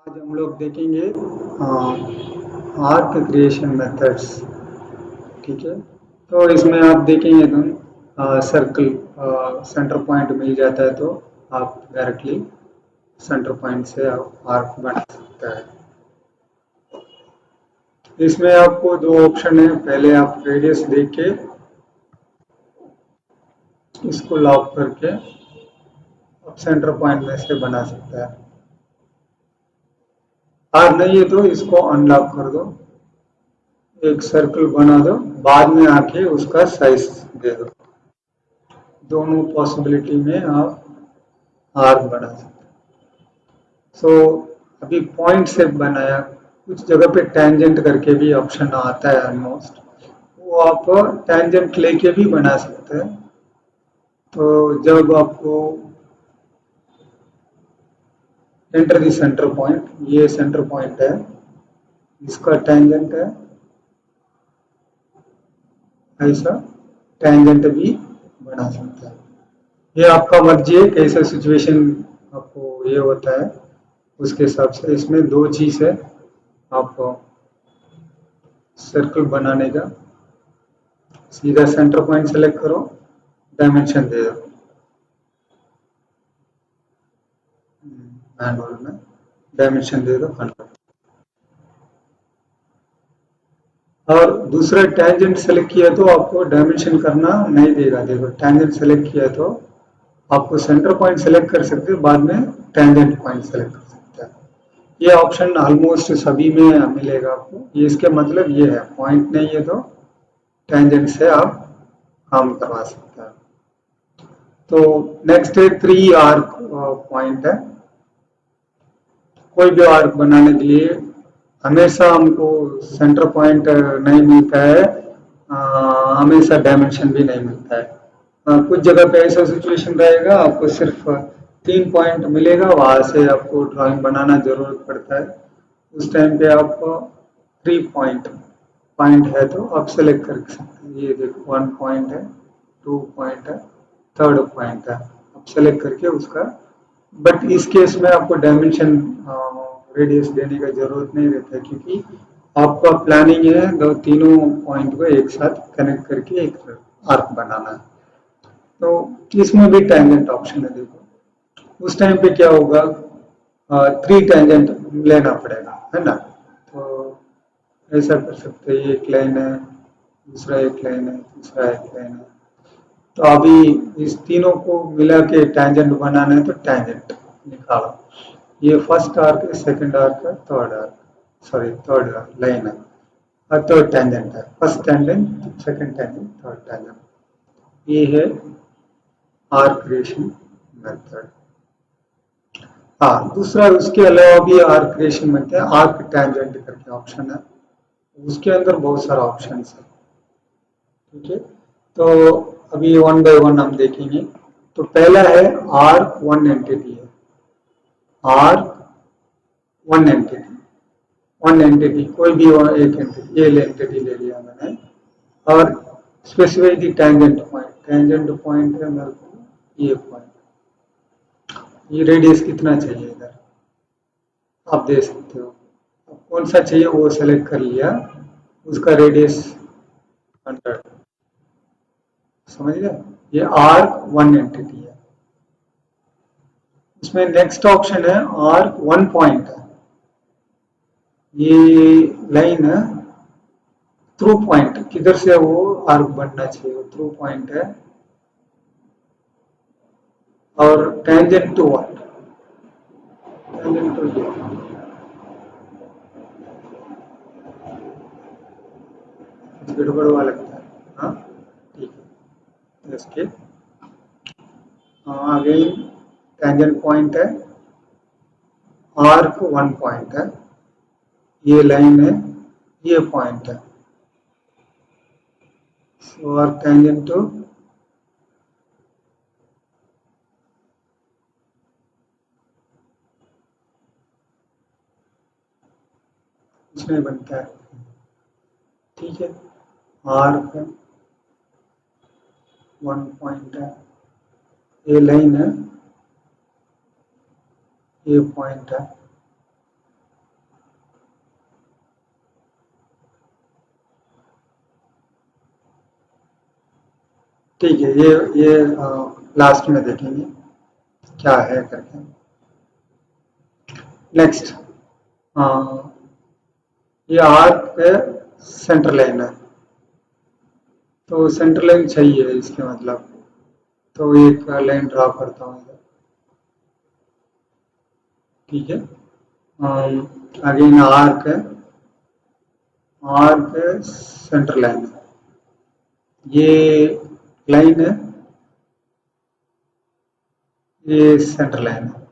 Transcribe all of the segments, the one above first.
आज हम लोग देखेंगे आर्क क्रिएशन मेथड्स। ठीक है, तो इसमें आप देखेंगे तो सर्कल सेंटर पॉइंट मिल जाता है, तो आप डायरेक्टली सेंटर पॉइंट से आप आर्क बना सकते हैं। इसमें आपको दो ऑप्शन है, पहले आप रेडियस देख के इसको लॉक करके आप सेंटर पॉइंट में से बना सकते हैं, और नहीं है तो इसको अनलॉक कर दो, एक सर्कल बना दो, बाद में आके उसका साइज दे दो। दोनों पॉसिबिलिटी में आप आर्क बना सकते हैं। सो अभी पॉइंट से बनाया, कुछ जगह पे टेंजेंट करके भी ऑप्शन आता है ऑलमोस्ट, वो आप टेंजेंट लेके भी बना सकते हैं। तो जब आपको एंटर द सेंटर पॉइंट, ये सेंटर पॉइंट है, इसका टेंजेंट है, ऐसा टेंजेंट भी बना सकता है। ये आपका मर्जी है, कैसा सिचुएशन आपको ये होता है उसके हिसाब से। इसमें दो चीज है, आप सर्कल बनाने का, सीधा सेंटर पॉइंट सेलेक्ट करो, डायमेंशन दे दो मैनुअल में, डायमेंशन दे दो 100। और दूसरा टेंजेंट सेलेक्ट किया तो आपको डायमेंशन करना नहीं देगा। देखो, टेंजेंट सेलेक्ट किया तो आपको सेंटर पॉइंट सेलेक्ट कर सकते हैं, बाद में टेंजेंट पॉइंट सेलेक्ट कर सकते हैं। ये ऑप्शन ऑलमोस्ट सभी में मिलेगा आपको। ये इसके मतलब ये है, पॉइंट नहीं है तो टेंजेंट से आप काम करवा सकते हैं। तो नेक्स्ट है 3 आर्क पॉइंट है। कोई भी आर्क बनाने के लिए हमेशा हमको सेंटर पॉइंट नहीं मिलता है, हमेशा डायमेंशन भी नहीं मिलता है। कुछ जगह पे ऐसा सिचुएशन रहेगा, आपको सिर्फ 3 पॉइंट मिलेगा, वहां से आपको ड्राइंग बनाना जरूरत पड़ता है। उस टाइम पे आप 3 पॉइंट पॉइंट है तो आप सेलेक्ट कर सकते हैं। ये देखो, 1 पॉइंट है, 2 पॉइंट है, 3rd पॉइंट है, आप सेलेक्ट करके उसका। बट इस केस में आपको डायमेंशन रेडियस देने का जरूरत नहीं रहता है, क्योंकि आपका प्लानिंग है दो तीनों पॉइंट को एक साथ कनेक्ट करके एक आर्क बनाना है। तो इसमें भी टेंजेंट ऑप्शन है। देखो, उस टाइम पे क्या होगा, 3 टेंजेंट लेना पड़ेगा, है ना। तो ऐसा कर सकते हैं, एक लाइन है, दूसरा एक लाइन है, तीसरा एक लाइन है। तो अभी इस तीनों को मिला के टेंजेंट बनाना है, तो टेंजेंट निकालो। ये फर्स्ट आर्क है, सेकंड आर्क है, third arc, sorry third line है, और थर्ड टेंजेंट है। First tangent, second tangent, third tangent. ये है आर्क क्रिएशन मेथड। हाँ, दूसरा उसके अलावा भी आर्क क्रिएशन मेथड है, आर्क टेंजेंट करके ऑप्शन है, उसके अंदर बहुत सारा ऑप्शन है। ठीक है, तो अभी वन बाय वन हम देखेंगे। तो पहला है आर्क वन एंटिटी है, arc one entity, one entity कोई भी एक एंटिटी, ये एंटिटी ले लिया मैंने, और specify the tangent point. Tangent point है मेरे को ये पॉइंट, ये रेडियस कितना चाहिए इधर आप दे सकते हो। अब कौन सा चाहिए वो सेलेक्ट कर लिया, उसका रेडियस 100। समझ गए, ये आर्क वन एंटिटी है। इसमें नेक्स्ट ऑप्शन है आर्क वन पॉइंट है, ये लाइन है थ्रू पॉइंट, किधर से वो आर्क बनना चाहिए, थ्रू पॉइंट है। और tangent to what, tangent to ये, कुछ गड़बड़ हुआ लगता है। हाँ, ठीक है, इसके अगेन टेंजेंट पॉइंट है, आर्क वन पॉइंट है, ये लाइन है, ये पॉइंट है। सो आर्क टेंजेंट टू, कुछ नहीं बनता है। ठीक है, आर्क वन पॉइंट है, ये लाइन है, ये पॉइंट है, ठीक है, ये लास्ट में देखेंगे क्या है करके। नेक्स्ट, ये आर्क पे सेंटर लाइन है, तो सेंटर लाइन चाहिए इसके मतलब, तो एक लाइन ड्रा करता हूँ इधर। ठीक है, अगेन आर्क है, आर्क सेंटर लाइन है, ये लाइन है, ये सेंटर लाइन है।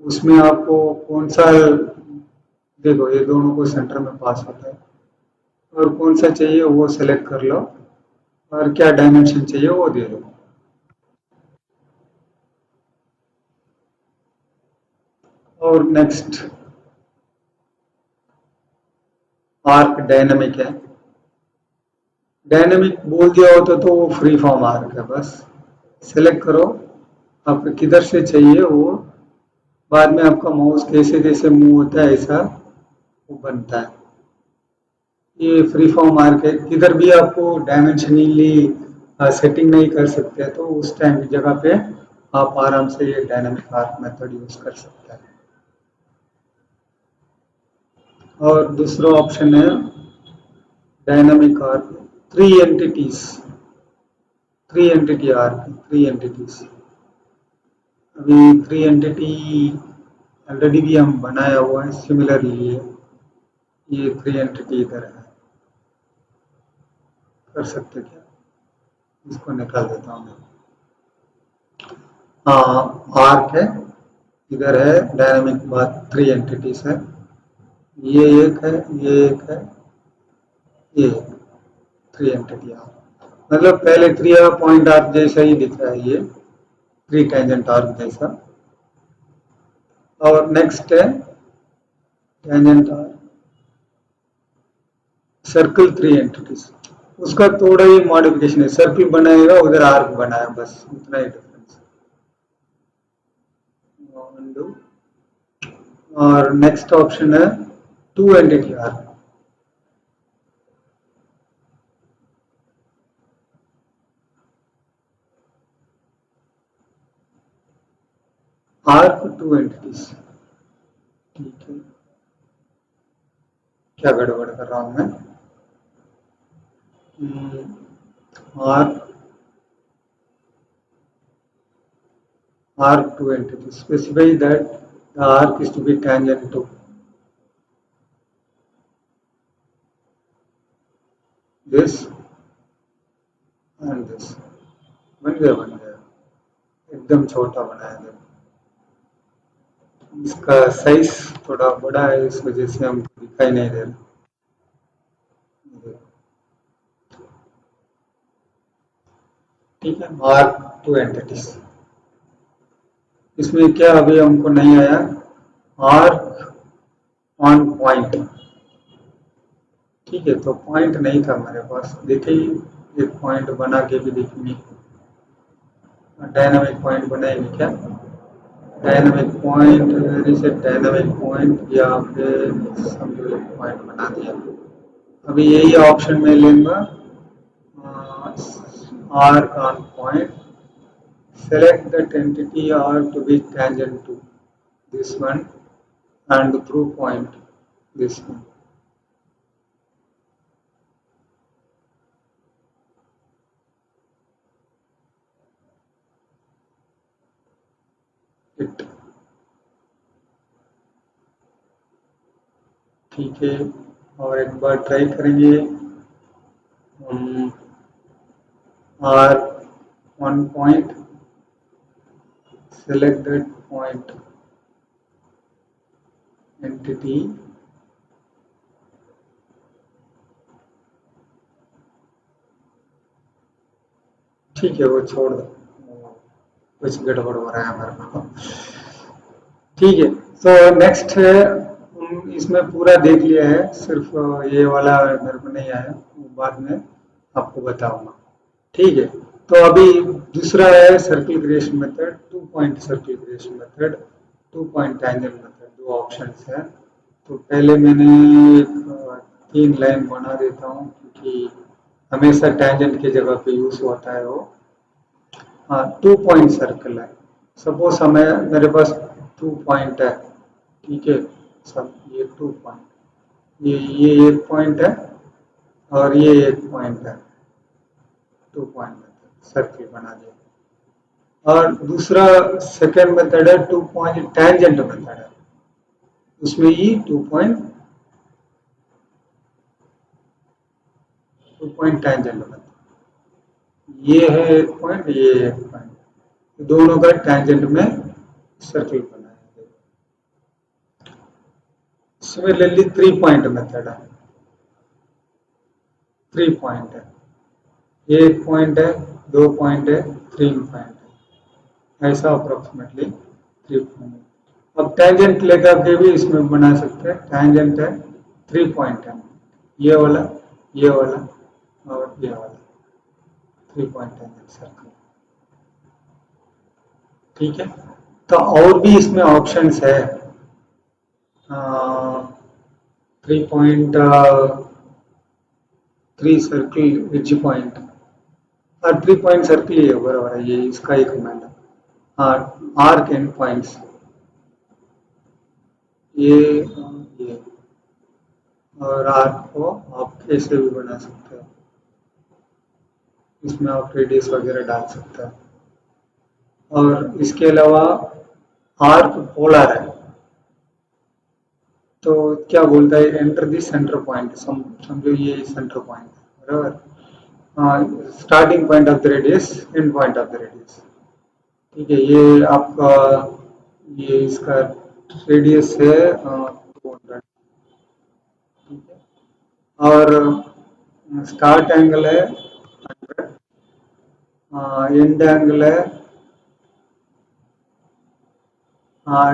उसमें आपको कौन सा, देखो ये दोनों को सेंटर में पास होता है, और कौन सा चाहिए वो सेलेक्ट कर लो, और क्या डायमेंशन चाहिए वो दे दो। और नेक्स्ट, आर्क डायनेमिक है, डायनेमिक बोल दिया होता तो वो फ्री फॉर्म आर्क है, बस सेलेक्ट करो आपको किधर से चाहिए वो, बाद में आपका माउस कैसे कैसे मूव होता है ऐसा वो बनता है। ये फ्री फॉर्म आर्क है, किधर भी आपको डायमेंशनली सेटिंग नहीं कर सकते तो उस टाइम की जगह पे आप आराम से ये डायनामिक आर्क मेथड यूज कर सकते हैं। और दूसरा ऑप्शन है dynamic arc, three entities, three entity arc, three entities. अभी थ्री एंटिटी ऑलरेडी भी हम बनाया हुआ है सिमिलरली, ये थ्री एंटिटी इधर है, कर सकते क्या, इसको निकाल देता हूँ मैं। हाँ, आर्क है, इधर है डायनामिक बात, थ्री एंटिटीज है, ये एक है, ये एक है, ये थ्री एंटिटी आर्क, मतलब पहले थ्री पॉइंट आर्क जैसा ही दिख रहा है, ये थ्री टेंजेंट आर्क जैसा। और नेक्स्ट है tangent arc, circle three entities, उसका थोड़ा ही मॉडिफिकेशन है, सर्कल बनाएगा उधर आर्क बनाया, बस उतना ही डिफरेंस। और नेक्स्ट ऑप्शन है to entity arc, arc two entities. ठीक है, क्या गड़बड़ कर रहा हूं मैं, arc, arc to entity. Specify that the arc is to be tangent to this and this. बन गया, एकदम छोटा बनाया है। इसका साइज थोड़ा बड़ा है, इस वजह से हम दिखाई नहीं दे रहा। ठीक है, आर्क टू एंटिटीज, इसमें क्या अभी हमको नहीं आया, आर्क ऑन पॉइंट। ठीक है, तो पॉइंट नहीं था मेरे पास, देखिए एक पॉइंट बना के भी देखेंगे, डायनामिक पॉइंट बनाएंगे क्या, dynamic point, reset dynamic point, या फिर समझो एक पॉइंट बना दिया। अभी यही ऑप्शन में लूंगा, arc on point, select that entity arc to be tangent to this one and through point this one. It, ठीक है, और एक बार ट्राई करेंगे, arc on point, select that point entity, ठीक है वो छोड़ दो, कुछ गड़बड़ हो रहा है हमारे को। ठीक है, तो नेक्स्ट है, इसमें पूरा देख लिया है, सिर्फ ये वाला मेरे को नहीं आया, वो बाद में आपको बताऊंगा। ठीक है, तो अभी दूसरा है circle creation method, two point circle creation method, two point tangent method, दो ऑप्शंस है। तो पहले मैंने एक तीन लाइन बना देता हूँ, क्योंकि हमेशा टेंजेंट की जगह पे यूज होता है वो 2 पॉइंट सर्कल है। सपोज हमें मेरे पास 2 पॉइंट है, ठीक है। सब ये 2 पॉइंट, ये एक पॉइंट है और ये एक पॉइंट है। 2 पॉइंट सर्किल बना दिया। और दूसरा सेकेंड मेथड है 2 पॉइंट टेंजेंट मेथड है। उसमें ही 2 पॉइंट टेंजेंट मेथड, ये है एक पॉइंट, ये एक पॉइंट, दोनों का टेंजेंट में सर्किल बनाया। सिमिलरली 3 पॉइंट मेथड है। 3 पॉइंट है, एक पॉइंट है, 2 पॉइंट है, 3 पॉइंट है, ऐसा अप्रोक्सीमेटली 3 पॉइंट। अब टेंजेंट लेकर के भी इसमें बना सकते हैं। टेंजेंट है 3 पॉइंट है, ये वाला, ये वाला और ये वाला, 3 पॉइंट टेंजेंट सर्कल, ठीक है। तो और भी इसमें ऑप्शंस है। 3 सर्किल एज पॉइंट, और 3 पॉइंट सर्किल ही है, बराबर है, ये इसका ही कमांड है। आर्क एंड पॉइंट्स, ये और आर्क को आप ऐसे भी बना सकते हो, इसमें आप रेडियस वगैरह डाल सकते हो। और इसके अलावा आर्क पोलर है, तो क्या बोलता है, एंटर दी सेंटर पॉइंट, समझो ये सेंटर पॉइंट है, बराबर। Starting point of the radius, and point of the radius, ठीक है। ये आपका, ये इसका रेडियस है 200, ठीक है। और स्टार्ट एंगल है 100, एंड एंगल है,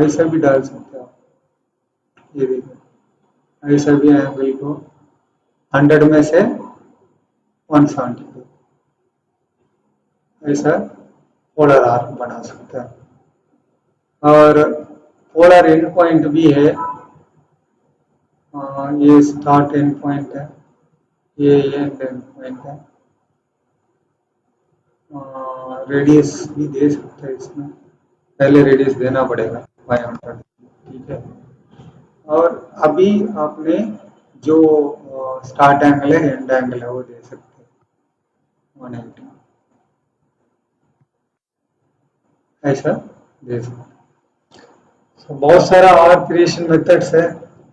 ऐसा भी डाल सकते हो, ये देखो, ऐसा भी एंगल को 100 में से 170, ऐसा पोलर आर्क बना सकते हैं। और पोलर एंड पॉइंट भी है, ये स्टार्ट एंड पॉइंट है, ये एंड एंड पॉइंट है। रेडियस भी दे सकते हैं इसमें, पहले रेडियस देना पड़ेगा 500, ठीक है। और अभी आपने जो स्टार्ट एंगल है, एंड एंगल है, वो दे सकते हैं 180, ऐसा दे सकते हैं। तो बहुत सारा और क्रिएशन मेथड्स है,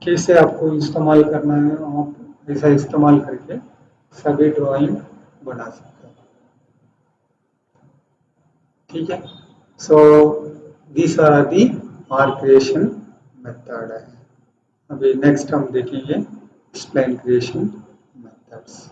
कैसे आपको इस्तेमाल करना है, आप ऐसा इस्तेमाल करके सभी ड्राइंग बना सकते हैं, ठीक है। So this are the R creation method है। अभी नेक्स्ट हम देखेंगे एक्सप्लेन क्रिएशन मेथड्स।